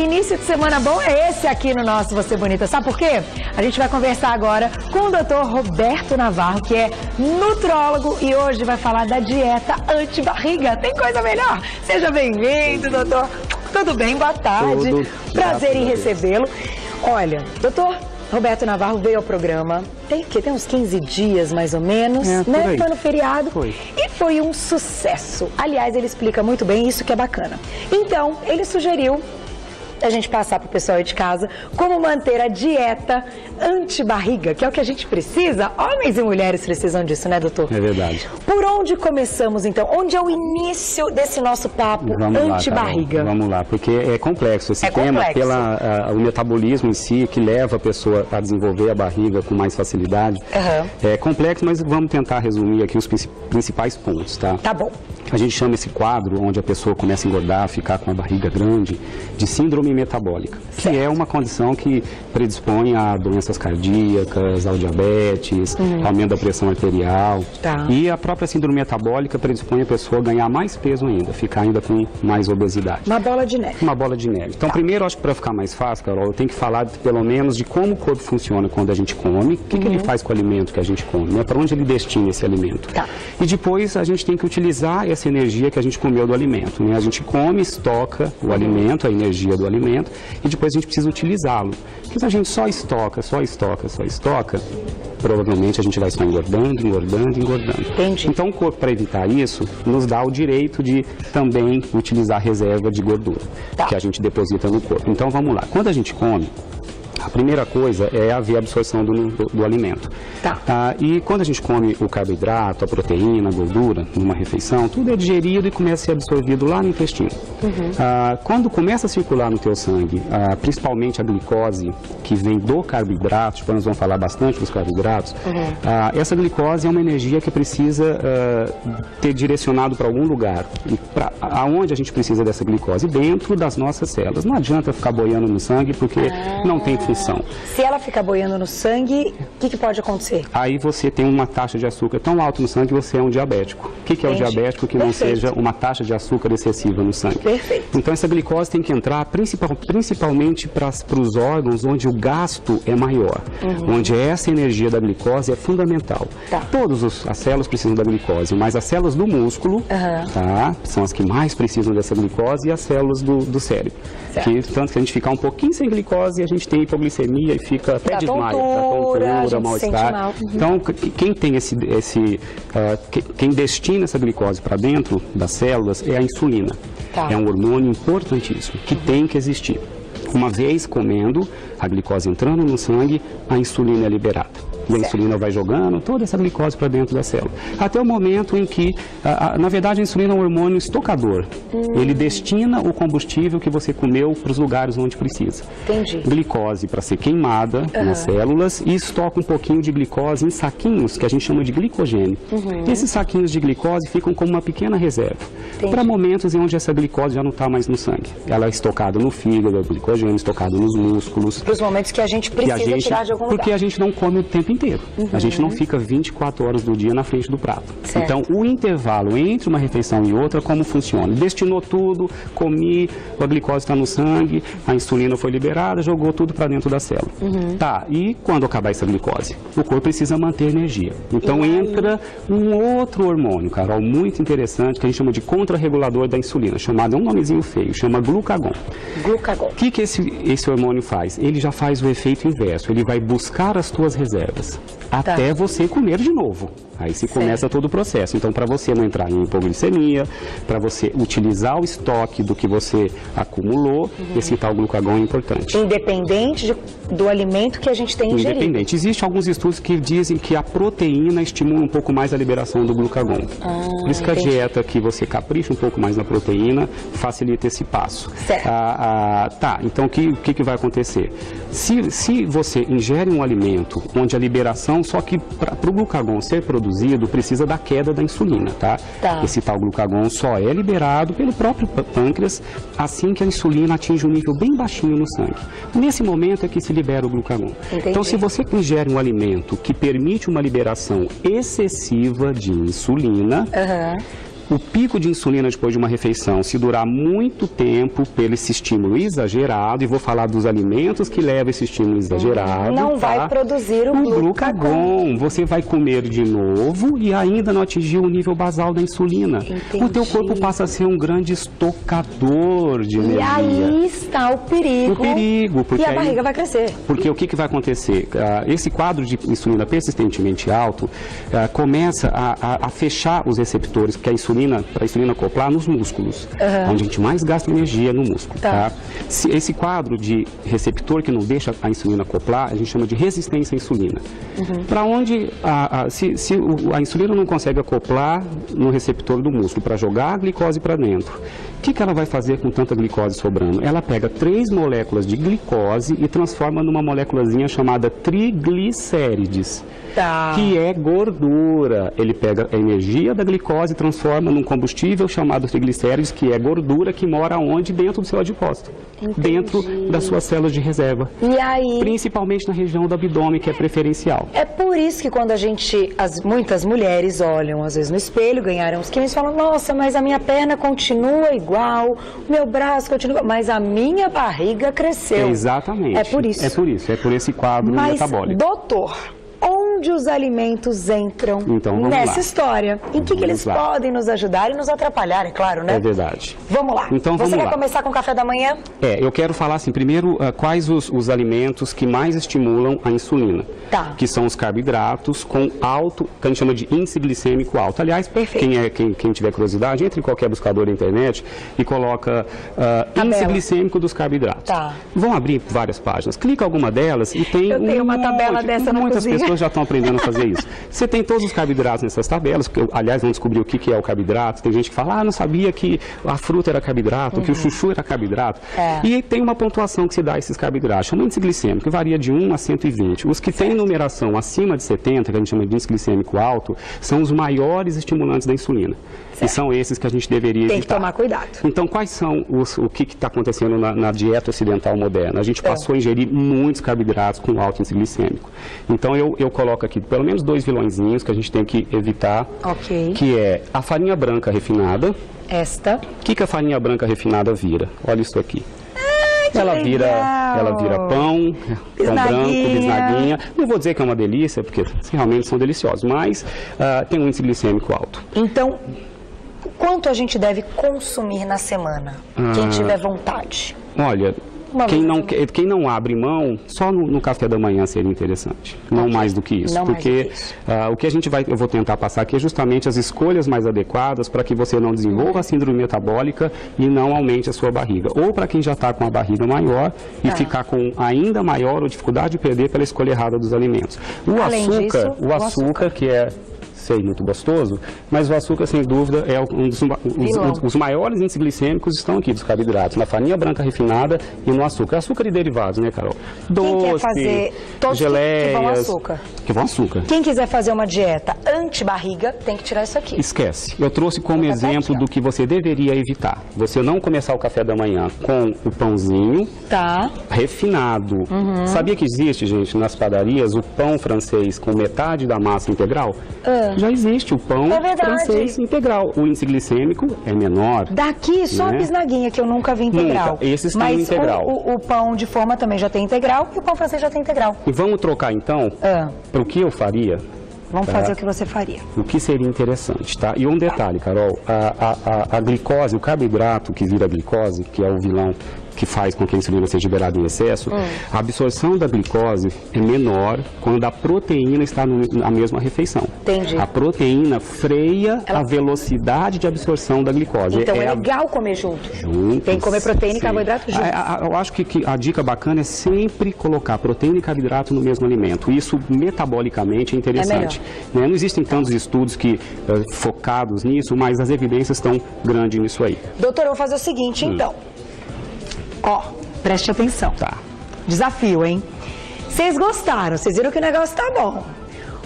início de semana bom é esse aqui no nosso Você Bonita. Sabe por quê? A gente vai conversar agora com o Dr. Roberto Navarro, que é nutrólogo e hoje vai falar da dieta anti-barriga. Tem coisa melhor? Seja bem-vindo, doutor. Tudo bem? Boa tarde. Tudo. Prazer em recebê-lo. Olha, doutor Roberto Navarro veio ao programa, tem uns 15 dias mais ou menos, né? Foi no feriado. Foi. E foi um sucesso. Aliás, ele explica muito bem isso que é bacana. Então, ele sugeriu a gente passar para o pessoal aí de casa como manter a dieta anti-barriga, que é o que a gente precisa. Homens e mulheres precisam disso, né, doutor? É verdade. Por onde começamos, então? Onde é o início desse nosso papo anti-barriga? Vamos lá, porque é complexo esse tema, o metabolismo em si, que leva a pessoa a desenvolver a barriga com mais facilidade. É complexo, mas vamos tentar resumir aqui os principais pontos, tá? Tá bom. A gente chama esse quadro, onde a pessoa começa a engordar, ficar com a barriga grande, de síndrome metabólica, que é uma condição que predispõe a doenças cardíacas, ao diabetes, aumento da pressão arterial. Tá. E a própria síndrome metabólica predispõe a pessoa a ganhar mais peso ainda, ficar ainda com mais obesidade. Uma bola de neve. Uma bola de neve. Então, primeiro, acho que para ficar mais fácil, Carol, eu tenho que falar pelo menos de como o corpo funciona quando a gente come, o que ele faz com o alimento que a gente come, né? Para onde ele destina esse alimento. Tá. E depois a gente tem que utilizar essa energia que a gente comeu do alimento, né? A gente come, estoca o alimento, a energia do alimento, e depois a gente precisa utilizá-lo. Porque se a gente só estoca, provavelmente a gente vai estar engordando. Entendi. Então o corpo, para evitar isso, nos dá o direito de também utilizar a reserva de gordura, que a gente deposita no corpo. Então vamos lá, quando a gente come, a primeira coisa é haver absorção do alimento. Tá. E quando a gente come o carboidrato, a proteína, a gordura, numa refeição, tudo é digerido e começa a ser absorvido lá no intestino. Quando começa a circular no teu sangue, principalmente a glicose, que vem do carboidrato, depois nós vamos falar bastante dos carboidratos, essa glicose é uma energia que precisa ter direcionado para algum lugar. E aonde a gente precisa dessa glicose? Dentro das nossas células. Não adianta ficar boiando no sangue, porque não tem função. Se ela ficar boiando no sangue, o que pode acontecer? Aí você tem uma taxa de açúcar tão alta no sangue que você é um diabético. O que é o diabético? Que não seja uma taxa de açúcar excessiva no sangue. Perfeito. Então essa glicose tem que entrar principalmente para os órgãos onde o gasto é maior, onde essa energia da glicose é fundamental. Tá. Todas as células precisam da glicose, mas as células do músculo são as que mais precisam dessa glicose, e as células do cérebro. Tanto que a gente ficar um pouquinho sem glicose, a gente tem hipoglicemia e fica até desmaio, tontura, mal-estar. Então, quem tem quem destina essa glicose para dentro das células é a insulina. É um hormônio importantíssimo, que tem que existir. Uma vez comendo, a glicose entrando no sangue, a insulina é liberada. E a insulina vai jogando toda essa glicose para dentro da célula. Até o momento em que, na verdade, a insulina é um hormônio estocador. Ele destina o combustível que você comeu para os lugares onde precisa. Entendi. Glicose para ser queimada nas células, e estoca um pouquinho de glicose em saquinhos que a gente chama de glicogênio. Esses saquinhos de glicose ficam como uma pequena reserva para momentos em onde essa glicose já não está mais no sangue. Ela é estocada no fígado, o glicogênio estocado nos músculos. Para os momentos que a gente precisa tirar de algum lugar. Porque a gente não come o tempo inteiro. A gente não fica 24 horas do dia na frente do prato. Então, o intervalo entre uma refeição e outra, como funciona? Destinou tudo, comi, a glicose está no sangue, a insulina foi liberada, jogou tudo para dentro da célula. Tá, e quando acabar essa glicose? O corpo precisa manter energia. Então, entra um outro hormônio, Carol, muito interessante, que a gente chama de contrarregulador da insulina, chamado, é um nomezinho feio, chama glucagon. Glucagon. O que esse hormônio faz? Ele já faz o efeito inverso, ele vai buscar as tuas reservas até você comer de novo. Aí se começa todo o processo. Então, para você não entrar em hipoglicemia, para você utilizar o estoque do que você acumulou, esse tal glucagon é importante. Independente do alimento que a gente tem ingerido. Independente. Existem alguns estudos que dizem que a proteína estimula um pouco mais a liberação do glucagon. Por isso que a dieta que você capricha um pouco mais na proteína facilita esse passo. Então o que vai acontecer? Se você ingere um alimento onde a liberação, só que para o glucagon ser produzido, precisa da queda da insulina, tá? Esse tal glucagon só é liberado pelo próprio pâncreas assim que a insulina atinge um nível bem baixinho no sangue. Nesse momento é que se libera o glucagon. Então, se você ingere um alimento que permite uma liberação excessiva de insulina, O pico de insulina depois de uma refeição, se durar muito tempo pelo esse estímulo exagerado, e vou falar dos alimentos que levam esse estímulo exagerado. Não vai produzir o glucagon. Você vai comer de novo e ainda não atingiu o nível basal da insulina. Entendi. O teu corpo passa a ser um grande estocador de energia. E aí está o perigo. O perigo. Porque e a barriga vai crescer. Porque o que vai acontecer? Esse quadro de insulina persistentemente alto começa a fechar os receptores, porque para a insulina acoplar nos músculos, onde a gente mais gasta energia no músculo. Tá. Esse quadro de receptor que não deixa a insulina acoplar, a gente chama de resistência à insulina. Para onde, se a insulina não consegue acoplar no receptor do músculo para jogar a glicose para dentro, o que ela vai fazer com tanta glicose sobrando? Ela pega 3 moléculas de glicose e transforma numa moléculazinha chamada triglicérides, que é gordura. Ele pega a energia da glicose e transforma num combustível chamado triglicérides, que é gordura que mora onde? Dentro do seu adipócito. Dentro das suas células de reserva. E aí? Principalmente na região do abdômen, que é preferencial. É por isso que quando muitas mulheres olham, às vezes, no espelho, ganharam uns quilos e falam, nossa, mas a minha perna continua igual, meu braço continua, mas a minha barriga cresceu. Exatamente. É por isso. É por esse quadro metabólico. Doutor, onde os alimentos entram nessa história? Em que eles podem nos ajudar e nos atrapalhar, é claro, né? É verdade. Vamos lá. Então, Você quer começar com o café da manhã? Eu quero falar assim, primeiro, quais os alimentos que mais estimulam a insulina. Que são os carboidratos com alto, que a gente chama de índice glicêmico alto. Aliás, quem tiver curiosidade, entre em qualquer buscador da internet e coloca índice glicêmico dos carboidratos. Vão abrir várias páginas. Clica alguma delas e tem Eu tenho uma tabela dessa na muitas cozinha. pessoas já estão aprendendo a fazer isso. Você tem todos os carboidratos nessas tabelas, que, aliás, vamos descobrir o que é o carboidrato. Tem gente que fala, não sabia que a fruta era carboidrato, que o chuchu era carboidrato. E tem uma pontuação que se dá a esses carboidratos, chama índice glicêmico, que varia de 1 a 120. Os que têm numeração acima de 70, que a gente chama de índice glicêmico alto, são os maiores estimulantes da insulina. E são esses que a gente deveria evitar. Tem que tomar cuidado. Então, quais são o que está acontecendo na dieta ocidental moderna? A gente passou a ingerir muitos carboidratos com alto índice glicêmico. Então, eu coloco aqui pelo menos 2 vilõezinhos que a gente tem que evitar, que é a farinha branca refinada. O que a farinha branca refinada vira? Olha isso aqui. Ela vira pão branco, bisnaguinha. Não vou dizer que é uma delícia, porque realmente são deliciosos, mas tem um índice glicêmico alto. Então, quanto a gente deve consumir na semana? Quem tiver vontade. Olha, quem não abre mão, só no café da manhã seria interessante. Não mais do que isso. Porque o que eu vou tentar passar aqui é justamente as escolhas mais adequadas para que você não desenvolva a síndrome metabólica e não aumente a sua barriga. Ou para quem já está com a barriga maior e ficar com ainda maior ou dificuldade de perder pela escolha errada dos alimentos. O açúcar, que é muito gostoso, mas o açúcar, sem dúvida, é os maiores índices glicêmicos estão aqui dos carboidratos, na farinha branca refinada e no açúcar. Açúcar e derivados, né, Carol? Doce, geleias, que vão açúcar. Quem quiser fazer uma dieta anti-barriga, tem que tirar isso aqui. Esquece. Eu trouxe como exemplo do que você deveria evitar. Você não começar o café da manhã com o pãozinho refinado. Sabia que existe, gente, nas padarias, o pão francês com metade da massa integral? Já existe o pão francês integral. O índice glicêmico é menor. Daqui só a bisnaguinha, que eu nunca vi integral. Esses têm integral. O pão de forma também já tem integral e o pão francês já tem integral. E vamos trocar então para o que eu faria? Vamos fazer o que você faria. O que seria interessante, tá? E um detalhe, Carol, a glicose, o carboidrato que vira glicose, que é o vilão que faz com que a insulina seja liberada em excesso, a absorção da glicose é menor quando a proteína está na mesma refeição. Entendi. A proteína freia a velocidade de absorção da glicose. Então é legal comer juntos. Tem que comer proteína e carboidrato juntos. Eu acho que a dica bacana é sempre colocar proteína e carboidrato no mesmo alimento. Isso metabolicamente é interessante. Não existem tantos estudos focados nisso, mas as evidências estão grandes nisso aí. Doutor, eu vou fazer o seguinte, então. Preste atenção. Desafio, hein? Vocês gostaram, vocês viram que o negócio tá bom.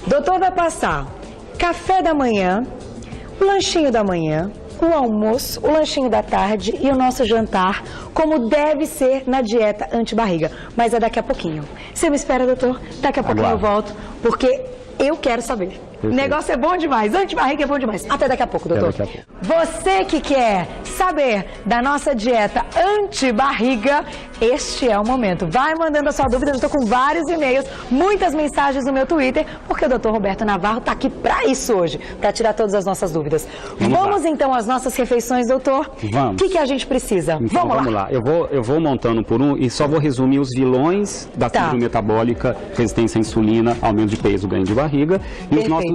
O doutor vai passar café da manhã, o lanchinho da manhã, o almoço, o lanchinho da tarde e o nosso jantar, como deve ser na dieta anti-barriga. Mas é daqui a pouquinho. Você me espera, doutor? Daqui a pouquinho eu volto, porque eu quero saber. O negócio é bom demais, antibarriga é bom demais. Até daqui a pouco, doutor. Até daqui a pouco. Você que quer saber da nossa dieta anti-barriga, este é o momento. Vai mandando a sua dúvida, eu estou com vários e-mails, muitas mensagens no meu Twitter, porque o doutor Roberto Navarro está aqui para isso hoje, para tirar todas as nossas dúvidas. Vamos então às nossas refeições, doutor? Vamos. O que a gente precisa? Então, vamos lá. Eu vou montando por um e só vou resumir os vilões da síndrome metabólica, resistência à insulina, aumento de peso, ganho de barriga,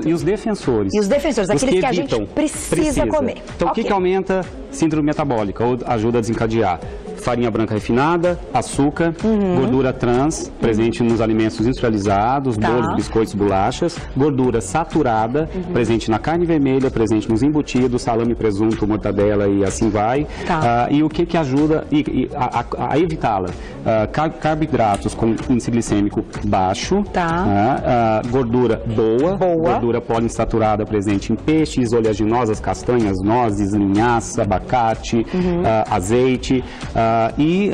e os defensores. E os defensores, aqueles que a gente precisa comer. Então, o que aumenta síndrome metabólica ou ajuda a desencadear? Farinha branca refinada, açúcar, gordura trans, presente nos alimentos industrializados, bolos, biscoitos, bolachas, gordura saturada, presente na carne vermelha, presente nos embutidos, salame, presunto, mortadela e assim vai. E o que ajuda a evitá-la? Carboidratos com índice glicêmico baixo, gordura boa, gordura poliinsaturada presente em peixes, oleaginosas, castanhas, nozes, linhaça, abacate, azeite, e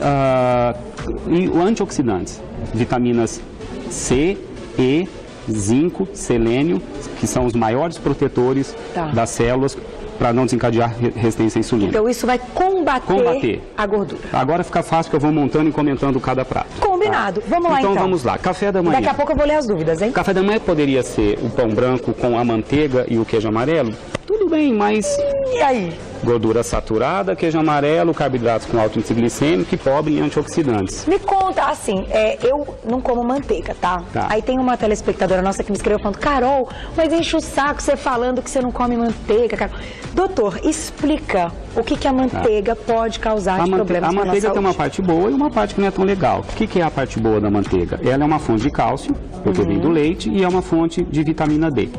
antioxidantes, vitaminas C, E, zinco, selênio, que são os maiores protetores das células para não desencadear resistência à insulina. Então isso vai combater a gordura. Agora fica fácil que eu vou montando e comentando cada prato. Combinado. Vamos lá então. Então vamos lá. Café da manhã. Daqui a pouco eu vou ler as dúvidas, hein? Café da manhã poderia ser o pão branco com a manteiga e o queijo amarelo? Tudo bem, mas... E aí? Gordura saturada, queijo amarelo, carboidratos com alto índice glicêmico e pobre em antioxidantes. Me conta, assim, eu não como manteiga, tá? Aí tem uma telespectadora nossa que me escreveu falando, Carol, mas enche o saco você falando que você não come manteiga, Carol. Doutor, explica o que a manteiga pode causar de problemas na nossa saúde. A manteiga tem uma parte boa e uma parte que não é tão legal. O que é a parte boa da manteiga? Ela é uma fonte de cálcio, porque vem do leite, e é uma fonte de vitamina D,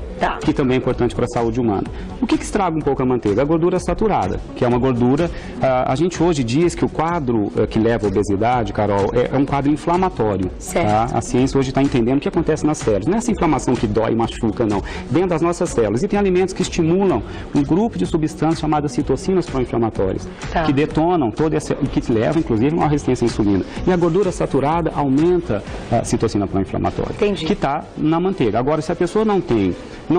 que também é importante para a saúde humana. O que estraga um pouco a manteiga? A gordura saturada, que é uma gordura... a gente hoje diz que o quadro que leva à obesidade, Carol, é um quadro inflamatório. A ciência hoje está entendendo o que acontece nas células. Não é essa inflamação que dói e machuca, não. Dentro das nossas células. E tem alimentos que estimulam um grupo de substâncias chamadas citocinas pró-inflamatórias, que detonam toda essa... e que levam, inclusive, a uma resistência à insulina. E a gordura saturada aumenta a citocina pró-inflamatória, que está na manteiga. Agora, se a pessoa não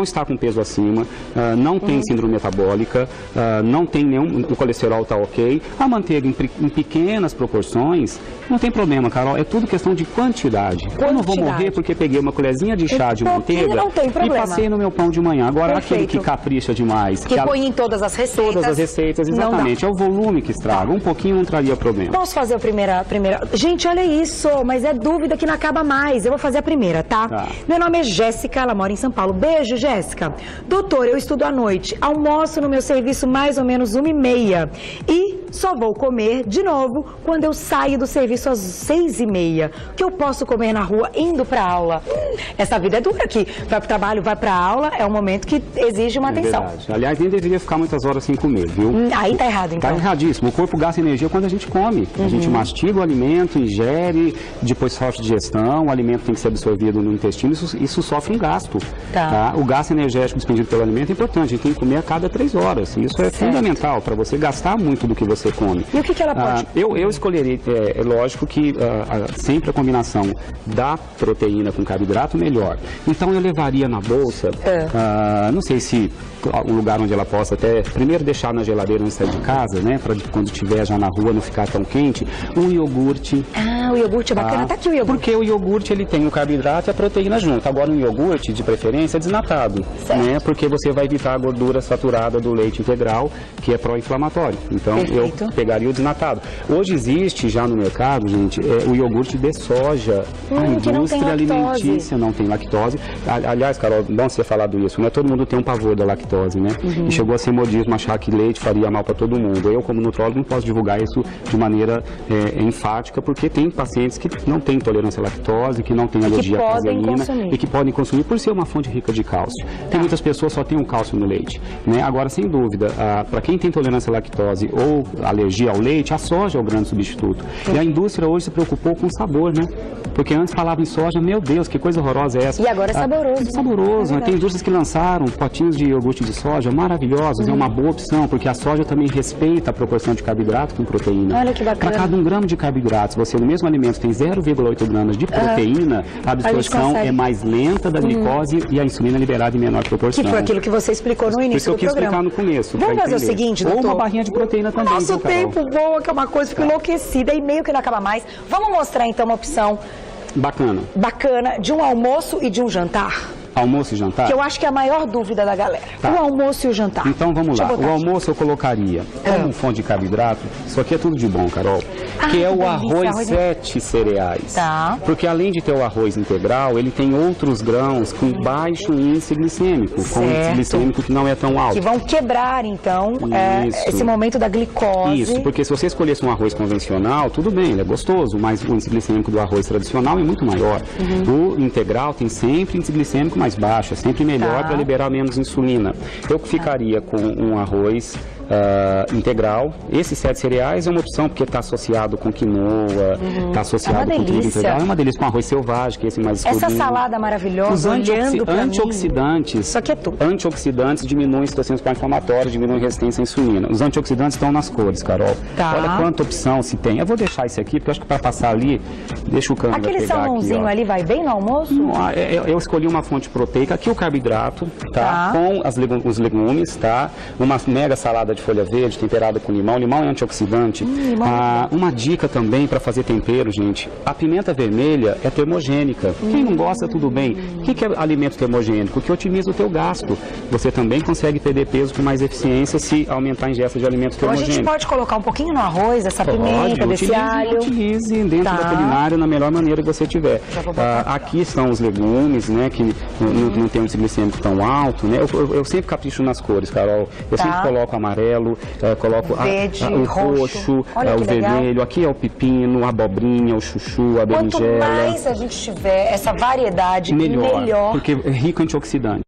está com peso acima, não tem síndrome metabólica, não tem nenhum, o colesterol está ok, a manteiga em pequenas proporções, não tem problema, Carol, é tudo questão de quantidade. Eu não vou morrer porque peguei uma colherzinha de chá de manteiga e passei no meu pão de manhã. Agora, aquele que capricha demais, que põe em todas as receitas. Todas as receitas, exatamente. É o volume que estraga. Um pouquinho não traria problema. Posso fazer a primeira? Gente, olha isso, mas é dúvida que não acaba mais. Eu vou fazer a primeira, tá? Meu nome é Jéssica, ela mora em São Paulo. Beijo, Jéssica. Doutor, eu estudo à noite, almoço no meu serviço mais ou menos 1h30 e só vou comer de novo quando eu saio do serviço às 6h30. O que eu posso comer na rua indo para aula? Essa vida é dura aqui. Vai pro trabalho, vai pra aula, é um momento que exige uma atenção. Verdade. Aliás, nem deveria ficar muitas horas sem comer, viu? Aí tá errado, então. Tá erradíssimo. O corpo gasta energia quando a gente come. A gente mastiga o alimento, ingere, depois sofre digestão, o alimento tem que ser absorvido no intestino, isso sofre um gasto. O gasto energético despendido pelo alimento é importante, a gente tem que comer a cada 3 horas. Isso é fundamental para você gastar muito do que você come. E o que ela pode? Eu escolheria, é lógico que sempre a combinação da proteína com carboidrato melhor. Então eu levaria na bolsa, não sei se um lugar onde ela possa até primeiro deixar na geladeira antes de sair de casa, né, para quando estiver já na rua não ficar tão quente, um iogurte. O iogurte é bacana, tá aqui o iogurte. Porque o iogurte ele tem o carboidrato e a proteína junto. Agora um iogurte de preferência é desnatado, né, porque você vai evitar a gordura saturada do leite integral, que é pró-inflamatório. Então eu pegaria o desnatado. Hoje existe já no mercado, gente, o iogurte de soja. A indústria alimentícia não tem lactose. Aliás, Carol, bom você falar isso, né? Todo mundo tem um pavor da lactose, né? E chegou a ser modismo achar que leite faria mal para todo mundo. Eu, como nutrólogo, não posso divulgar isso de maneira enfática, porque tem pacientes que não têm intolerância à lactose, que não têm alergia à caseína e que podem consumir por ser uma fonte rica de cálcio. Tem muitas pessoas que só têm um cálcio no leite, né? Agora, sem dúvida, para quem tem intolerância à lactose ou alergia ao leite, a soja é o grande substituto. E a indústria hoje se preocupou com o sabor, né? Porque antes falava em soja, meu Deus, que coisa horrorosa é essa? E agora é saboroso. É saboroso, né? Tem indústrias que lançaram potinhos de iogurte de soja maravilhosos, é uma boa opção, porque a soja também respeita a proporção de carboidrato com proteína. Olha que bacana. Para cada 1 grama de carboidratos, você no mesmo alimento tem 0,8 gramas de proteína, a absorção é mais lenta da glicose e a insulina liberada em menor proporção. Que foi aquilo que você explicou no início do programa. Por isso eu quis explicar no começo. Vamos fazer o seguinte, doutor? Ou uma barrinha de proteína também. Nosso tempo voa, que é uma coisa, fico enlouquecida e meio que não acaba mais. Vamos mostrar então uma opção bacana de um almoço e de um jantar? Almoço e jantar? Que eu acho que é a maior dúvida da galera. Tá. O almoço e o jantar. Então vamos lá. O almoço eu colocaria como fonte de carboidrato. Isso aqui é tudo de bom, Carol. Que é o arroz 7 cereais. Tá. Porque além de ter o arroz integral, ele tem outros grãos com baixo índice glicêmico. Com índice glicêmico que não é tão alto. Que vão quebrar, então, esse momento da glicose. Isso, porque se você escolhesse um arroz convencional, tudo bem, ele é gostoso, mas o índice glicêmico do arroz tradicional é muito maior. O integral tem sempre índice glicêmico mais baixo, é sempre melhor para liberar menos insulina. Eu ficaria com um arroz integral. Esses 7 cereais é uma opção porque está associado com quinoa, está associado com trigo integral. É uma delícia com arroz selvagem, que é esse mais escurinho. Essa salada maravilhosa, os antioxidantes, isso aqui é tudo. Antioxidantes diminuem situações inflamatórias, diminuem resistência à insulina. Os antioxidantes estão nas cores, Carol. Olha quanta opção se tem. Eu vou deixar esse aqui, porque eu acho que para passar ali, deixa o câmera aquele pegar salmãozinho aqui, ali vai bem no almoço? Eu escolhi uma fonte proteica, aqui o carboidrato, com os legumes, uma mega salada de folha verde temperada com limão. Limão é antioxidante. Uma dica também para fazer tempero, gente. A pimenta vermelha é termogênica. Quem não gosta, tudo bem. O que é alimento termogênico? Que otimiza o teu gasto. Você também consegue perder peso com mais eficiência se aumentar a ingesta de alimentos termogênicos. A gente pode colocar um pouquinho no arroz, essa pimenta, desse alho. Utilize dentro da culinária na melhor maneira que você tiver. Aqui estão os legumes, né, que não tem um índice glicêmico tão alto, né? Eu sempre capricho nas cores, Carol. Eu sempre coloco amarelo, coloco o roxo, o vermelho. Aqui é o pepino, a abobrinha, o chuchu, a berinjela. Quanto mais a gente tiver essa variedade, melhor. Porque é rico em antioxidante.